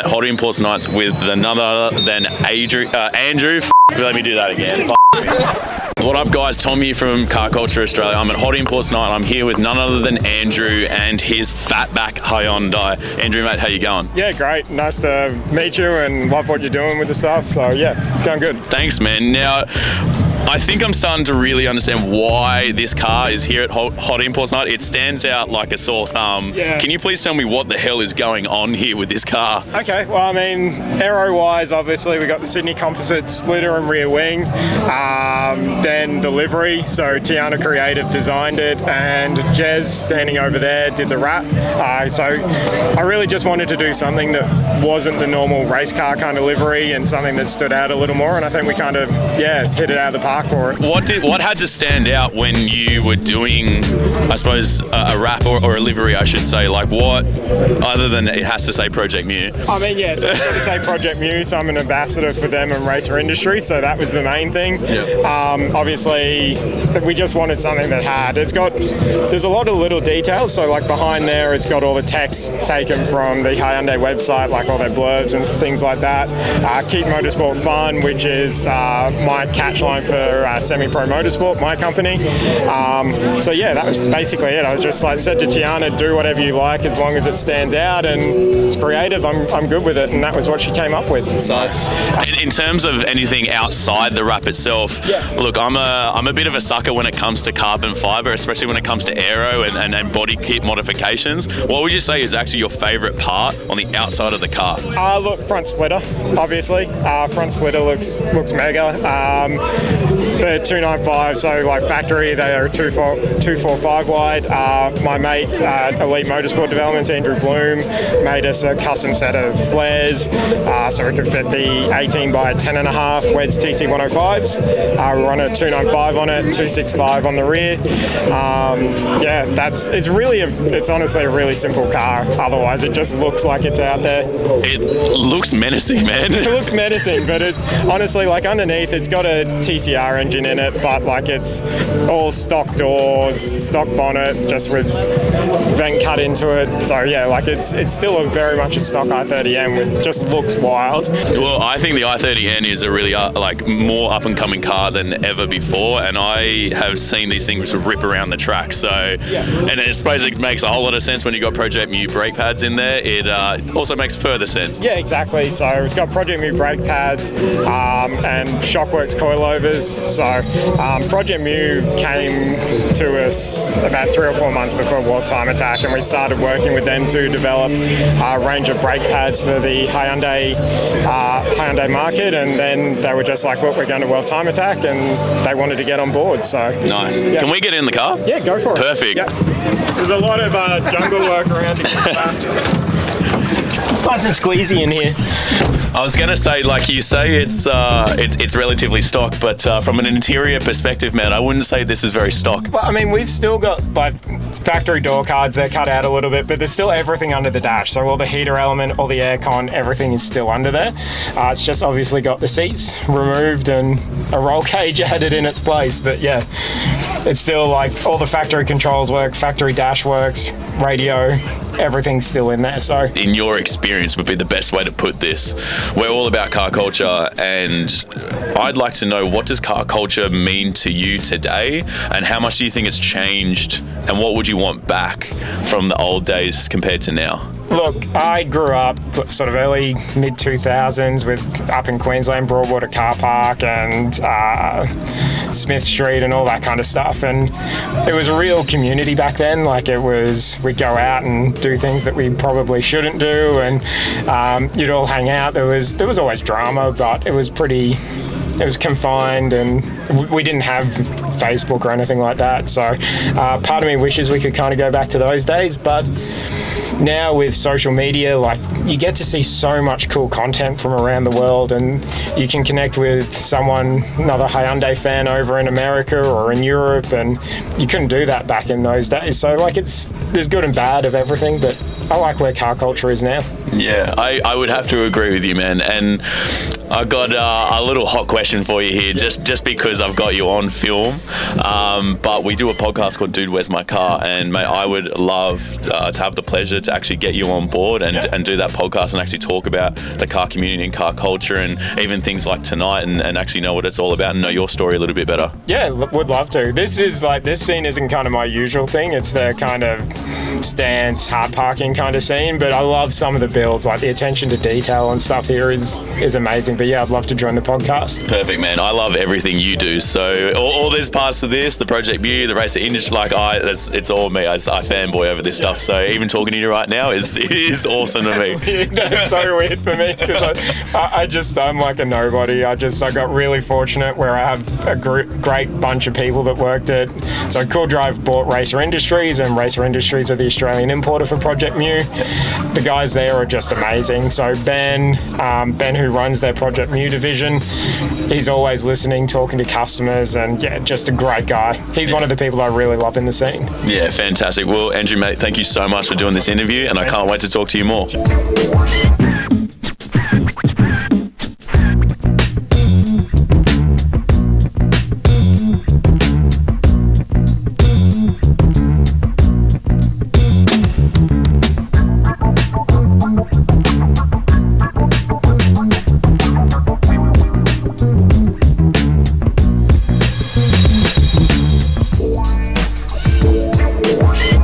Hot Imports Nights with none other than Andrew. Let me do that again. What up, guys? Tom here from Car Culture Australia. I'm at Hot Imports Night. I'm here with none other than Andrew and his PHAATBACK Hyundai. Andrew, mate, how you going? Yeah, great. Nice to meet you and love what you're doing with the stuff. So yeah, going good. Thanks, man. Now, I think I'm starting to really understand why this car is here at Hot Imports Night. It stands out like a sore thumb. Yeah. Can you please tell me what the hell is going on here with this car? Okay, well, I mean, aero-wise, obviously, we got the Sydney Composite splitter and rear wing. Then the livery, so Tiana Creative designed it, and Jez, standing over there, did the wrap. So I really just wanted to do something that wasn't the normal race car kind of livery and something that stood out a little more, and I think we kind of, hit it out of the park for it. What had to stand out when you were doing, I suppose, a wrap or a livery, I should say? Like what, other than it has to say Project Mu? I mean, yeah, so it's got to say Project Mu, so I'm an ambassador for them and racer industry, so that was the main thing. Yep. Obviously, we just wanted something that there's a lot of little details, so like behind there, it's got all the text taken from the Hyundai website, like all their blurbs and things like that. Keep Motorsport Fun, which is my catch line for Semi-Pro Motorsport, my company. So yeah, that was basically it. I was just like, said to Tiana, do whatever you like as long as it stands out and it's creative. I'm good with it, and that was what she came up with. So in terms of anything outside the wrap itself, look, I'm a bit of a sucker when it comes to carbon fiber, especially when it comes to aero and body kit modifications. What would you say is actually your favourite part on the outside of the car? Look, front splitter, obviously. Front splitter looks mega. The 295, so like factory, they are 245 wide. My mate, Elite Motorsport Developments, Andrew Bloom, made us a custom set of flares, so we could fit the 18 by 10.5 Weds TC105s. We run a 295 on it, 265 on the rear. It's honestly a really simple car. Otherwise, it just looks like it's out there. It looks menacing, man. It looks menacing, but it's honestly, like, underneath, it's got a TCR engine in it, but like it's all stock doors, stock bonnet, just with vent cut into it. So yeah, like it's still very much a stock i30N, which just looks wild. Well, I think the i30N is a really more up and coming car than ever before, and I have seen these things rip around the track. So, and I suppose it makes a whole lot of sense when you got Project Mu brake pads in there. It also makes further sense. Yeah, exactly. So it's got Project Mu brake pads and Shockworks coilovers. So Project Mu came to us about 3 or 4 months before World Time Attack, and we started working with them to develop a range of brake pads for the Hyundai market, and then they were just like, look, we're going to World Time Attack, and they wanted to get on board. So nice. Yeah. Can we get in the car? Yeah, go for it. Perfect. Yeah. There's a lot of jungle work around to get back. Nice and squeezy in here. I was going to say, like you say, it's relatively stock, but from an interior perspective, man, I wouldn't say this is very stock. Well, I mean, we've still got like factory door cards. They're cut out a little bit, but there's still everything under the dash. So all the heater element, all the aircon, everything is still under there. It's just obviously got the seats removed and a roll cage added in its place. But yeah, it's still like all the factory controls work, factory dash works, radio, everything's still in there. So in your experience would be the best way to put this. We're all about car culture, and I'd like to know, what does car culture mean to you today, and how much do you think it's changed, and what would you want back from the old days compared to now? Look, I grew up sort of early, mid-2000s up in Queensland, Broadwater Car Park and Smith Street and all that kind of stuff. And it was a real community back then. Like we'd go out and do things that we probably shouldn't do, and you'd all hang out. There was always drama, but it was confined, and we didn't have Facebook or anything like that. So part of me wishes we could kind of go back to those days, but now with social media, like, you get to see so much cool content from around the world, and you can connect with another Hyundai fan over in America or in Europe, and you couldn't do that back in those days. So like, there's good and bad of everything, but I like where car culture is now. Yeah, I would have to agree with you, man. And I've got a little hot question for you here, just because I've got you on film. But we do a podcast called Dude, Where's My Car? And mate, I would love to have the pleasure to actually get you on board and do that podcast and actually talk about the car community and car culture and even things like tonight and actually know what it's all about and know your story a little bit better. Yeah, would love to. This scene isn't kind of my usual thing. It's the kind of stance, hard parking kind of scene, but I love some of the builds, like the attention to detail and stuff here is amazing. But yeah, I'd love to join the podcast. Perfect, man. I love everything you do. So all these parts of this, the Project View, the racer industry, like it's all me. I fanboy over this stuff. So even talking to you right now is awesome to me. It's so weird for me because I'm like a nobody. I got really fortunate where I have a great bunch of people that worked at. So Cool Drive bought Racer Industries, and Racer Industries are the Australian importer for Project Mu. The guys there are just amazing. So Ben, who runs their Project Mu division, he's always listening, talking to customers, and yeah, just a great guy. He's one of the people I really love in the scene. Yeah, fantastic. Well, Andrew, mate, thank you so much for doing this interview, and I can't wait to talk to you more.